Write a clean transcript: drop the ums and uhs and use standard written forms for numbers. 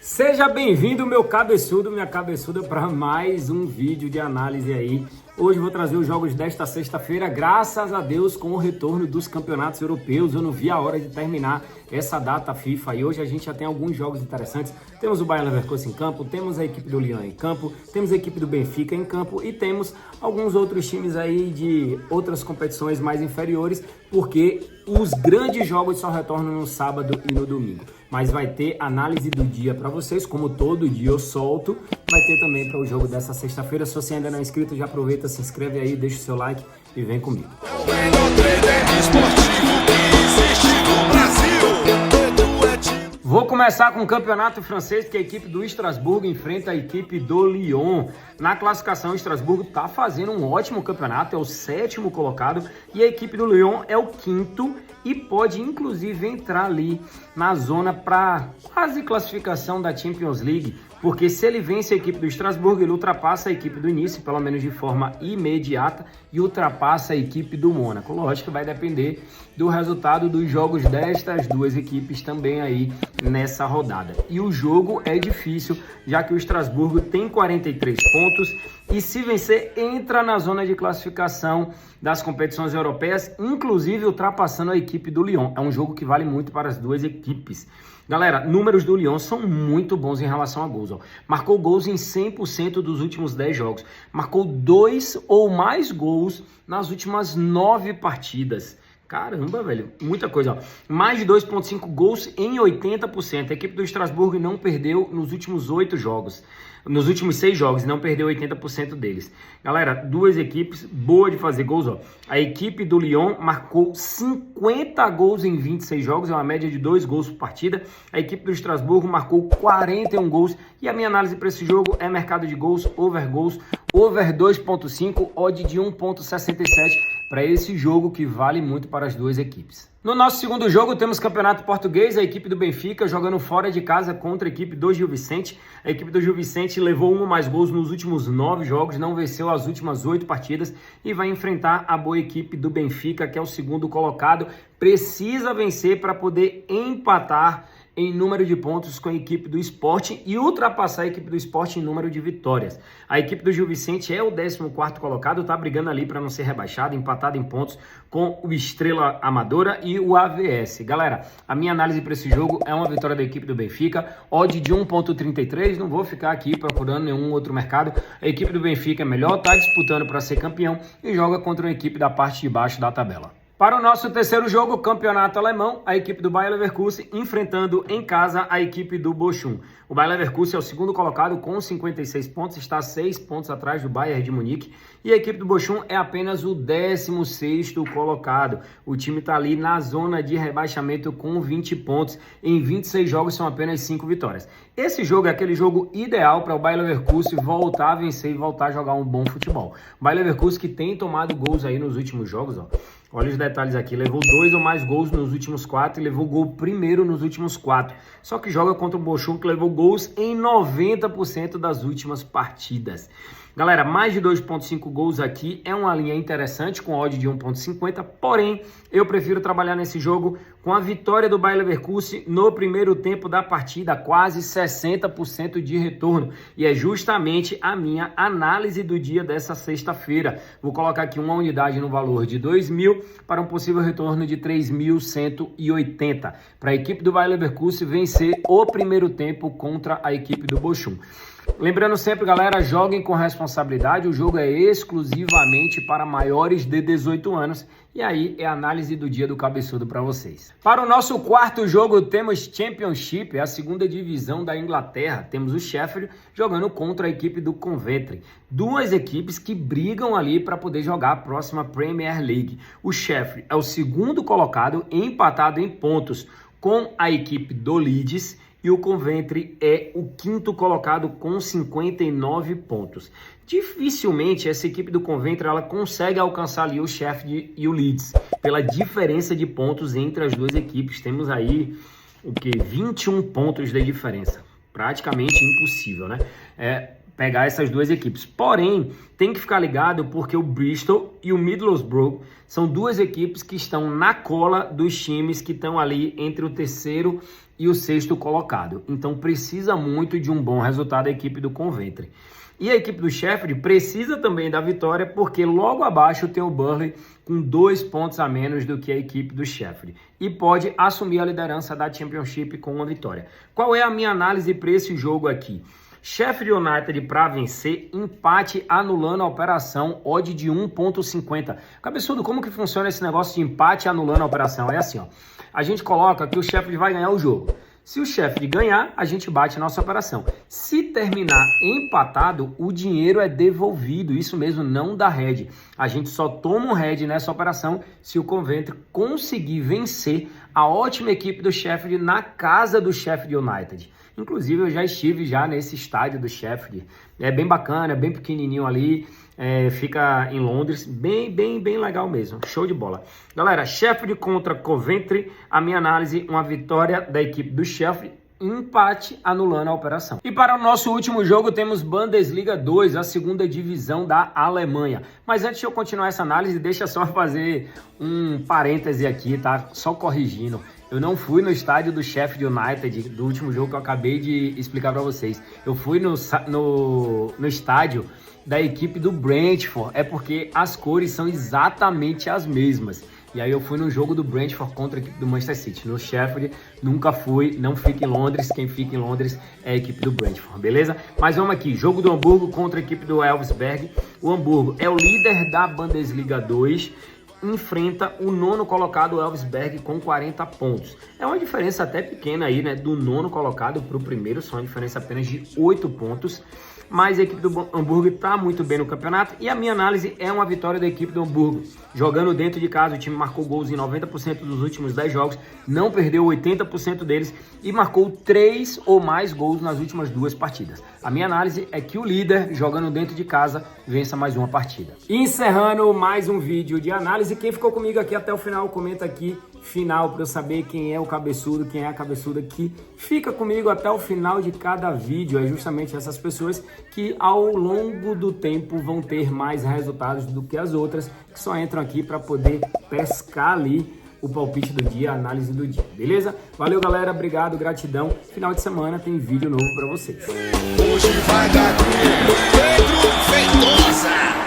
Seja bem-vindo, meu cabeçudo, minha cabeçuda, para mais um vídeo de análise aí. Hoje vou trazer os jogos desta sexta-feira, graças a Deus, com o retorno dos campeonatos europeus. Eu não vi a hora de terminar essa data FIFA e hoje a gente já tem alguns jogos interessantes. Temos o Bayer Leverkusen em campo, temos a equipe do Lyon em campo, temos a equipe do Benfica em campo e temos alguns outros times aí de outras competições mais inferiores, porque os grandes jogos só retornam no sábado e no domingo. Mas vai ter análise do dia para vocês, como todo dia eu solto. Vai ter também para o jogo dessa sexta-feira. Se você ainda não é inscrito, já aproveita, se inscreve aí, deixa o seu like e vem comigo. Vou começar com o campeonato francês, que a equipe do Estrasburgo enfrenta a equipe do Lyon. Na classificação, o Estrasburgo está fazendo um ótimo campeonato, é o 7º colocado, e a equipe do Lyon é o 5º e pode inclusive entrar ali na zona para quase classificação da Champions League, porque se ele vence a equipe do Estrasburgo, ele ultrapassa a equipe do Nice, pelo menos de forma imediata, e ultrapassa a equipe do Mônaco. Lógico que vai depender do resultado dos jogos destas duas equipes também aí nessa rodada. E o jogo é difícil, já que o Estrasburgo tem 43 pontos e se vencer entra na zona de classificação das competições europeias, inclusive ultrapassando a equipe do Lyon. É um jogo que vale muito para as duas equipes. Galera, números do Lyon são muito bons em relação a gols. Marcou gols em 100% dos últimos 10 jogos. Marcou 2 ou mais gols nas últimas 9 partidas. Caramba, velho, muita coisa, ó. Mais de 2,5 gols em 80%. A equipe do Estrasburgo não perdeu nos últimos 8 jogos. Nos últimos 6 jogos, não perdeu 80% deles. Galera, duas equipes boas de fazer gols, ó. A equipe do Lyon marcou 50 gols em 26 jogos, é uma média de 2 gols por partida. A equipe do Estrasburgo marcou 41 gols. E a minha análise para esse jogo é mercado de gols, over 2,5, odd de 1,67. Para esse jogo que vale muito para as duas equipes. No nosso segundo jogo temos campeonato português, a equipe do Benfica jogando fora de casa contra a equipe do Gil Vicente. A equipe do Gil Vicente levou 1 ou mais gols nos últimos 9 jogos, não venceu as últimas 8 partidas e vai enfrentar a boa equipe do Benfica, que é o segundo colocado. Precisa vencer para poder empatar em número de pontos com a equipe do Sporting e ultrapassar a equipe do Sporting em número de vitórias. A equipe do Gil Vicente é o 14º colocado, tá brigando ali para não ser rebaixado, empatado em pontos com o Estrela Amadora e o AVS. Galera, a minha análise para esse jogo é uma vitória da equipe do Benfica, odd de 1,33, não vou ficar aqui procurando nenhum outro mercado. A equipe do Benfica é melhor, tá disputando para ser campeão e joga contra uma equipe da parte de baixo da tabela. Para o nosso terceiro jogo, campeonato alemão, a equipe do Bayer Leverkusen enfrentando em casa a equipe do Bochum. O Bayer Leverkusen é o segundo colocado com 56 pontos, está 6 pontos atrás do Bayern de Munique. E a equipe do Bochum é apenas o 16º colocado. O time está ali na zona de rebaixamento com 20 pontos. Em 26 jogos são apenas 5 vitórias. Esse jogo é aquele jogo ideal para o Bayer Leverkusen voltar a vencer e voltar a jogar um bom futebol. O Bayer Leverkusen que tem tomado gols aí nos últimos jogos, ó. Olha os detalhes aqui, levou 2 ou mais gols nos últimos 4 e levou gol primeiro nos últimos 4. Só que joga contra o Bochum, que levou gols em 90% das últimas partidas. Galera, mais de 2,5 gols aqui é uma linha interessante com odd de 1,50, porém eu prefiro trabalhar nesse jogo com a vitória do Bayer Leverkusen no primeiro tempo da partida, quase 60% de retorno. E é justamente a minha análise do dia dessa sexta-feira. Vou colocar aqui uma unidade no valor de 2.000 para um possível retorno de 3.180. Para a equipe do Bayer Leverkusen vencer o primeiro tempo contra a equipe do Bochum. Lembrando sempre, galera, joguem com responsabilidade, o jogo é exclusivamente para maiores de 18 anos e aí é a análise do dia do cabeçudo para vocês. Para o nosso quarto jogo temos Championship, é a segunda divisão da Inglaterra, temos o Sheffield jogando contra a equipe do Coventry. Duas equipes que brigam ali para poder jogar a próxima Premier League. O Sheffield é o segundo colocado, empatado em pontos com a equipe do Leeds, e o Coventry é o 5º colocado com 59 pontos. Dificilmente essa equipe do Coventry ela consegue alcançar ali o Sheffield e o Leeds, pela diferença de pontos entre as duas equipes. Temos aí o que? 21 pontos de diferença. Praticamente impossível, né? pegar essas duas equipes. Porém, tem que ficar ligado porque o Bristol e o Middlesbrough são duas equipes que estão na cola dos times que estão ali entre o terceiro e o sexto colocado. Então precisa muito de um bom resultado a equipe do Coventry. E a equipe do Sheffield precisa também da vitória, porque logo abaixo tem o Burnley com 2 pontos a menos do que a equipe do Sheffield. E pode assumir a liderança da Championship com uma vitória. Qual é a minha análise para esse jogo aqui? Sheffield United para vencer, empate anulando a operação, odd de 1,50. Cabeçudo, como que funciona esse negócio de empate anulando a operação? É assim, ó. A gente coloca que o Sheffield vai ganhar o jogo. Se o Sheffield ganhar, a gente bate a nossa operação. Se terminar empatado, o dinheiro é devolvido. Isso mesmo, não dá head. A gente só toma um head nessa operação se o Coventry conseguir vencer a ótima equipe do Sheffield na casa do Sheffield United. Inclusive, eu já estive nesse estádio do Sheffield. É bem bacana, é bem pequenininho ali. Fica em Londres, bem legal mesmo, show de bola. Galera, Sheffield contra Coventry, a minha análise, uma vitória da equipe do Sheffield, empate anulando a operação. E para o nosso último jogo temos Bundesliga 2, a segunda divisão da Alemanha. Mas antes de eu continuar essa análise, deixa só fazer um parêntese aqui, tá? Só corrigindo. Eu não fui no estádio do Sheffield United, do último jogo que eu acabei de explicar para vocês. Eu fui no estádio da equipe do Brentford, é porque as cores são exatamente as mesmas. E aí eu fui no jogo do Brentford contra a equipe do Manchester City. No Sheffield, nunca fui, não fica em Londres. Quem fica em Londres é a equipe do Brentford, beleza? Mas vamos aqui, jogo do Hamburgo contra a equipe do Elversberg. O Hamburgo é o líder da Bundesliga 2, enfrenta o nono colocado, o Elversberg, com 40 pontos. É uma diferença até pequena aí, né? Do nono colocado para o primeiro, só uma diferença apenas de 8 pontos. Mas a equipe do Hamburgo está muito bem no campeonato e a minha análise é uma vitória da equipe do Hamburgo. Jogando dentro de casa, o time marcou gols em 90% dos últimos 10 jogos, não perdeu 80% deles e marcou 3 ou mais gols nas últimas 2 partidas. A minha análise é que o líder, jogando dentro de casa, vença mais uma partida. E encerrando mais um vídeo de análise, quem ficou comigo aqui até o final, comenta aqui final para eu saber quem é o cabeçudo, quem é a cabeçuda que fica comigo até o final de cada vídeo. É justamente essas pessoas que ao longo do tempo vão ter mais resultados do que as outras, que só entram aqui para poder pescar ali o palpite do dia, a análise do dia, beleza? Valeu, galera, obrigado, gratidão. Final de semana tem vídeo novo para vocês. Hoje vai dar Pedro Feitosa.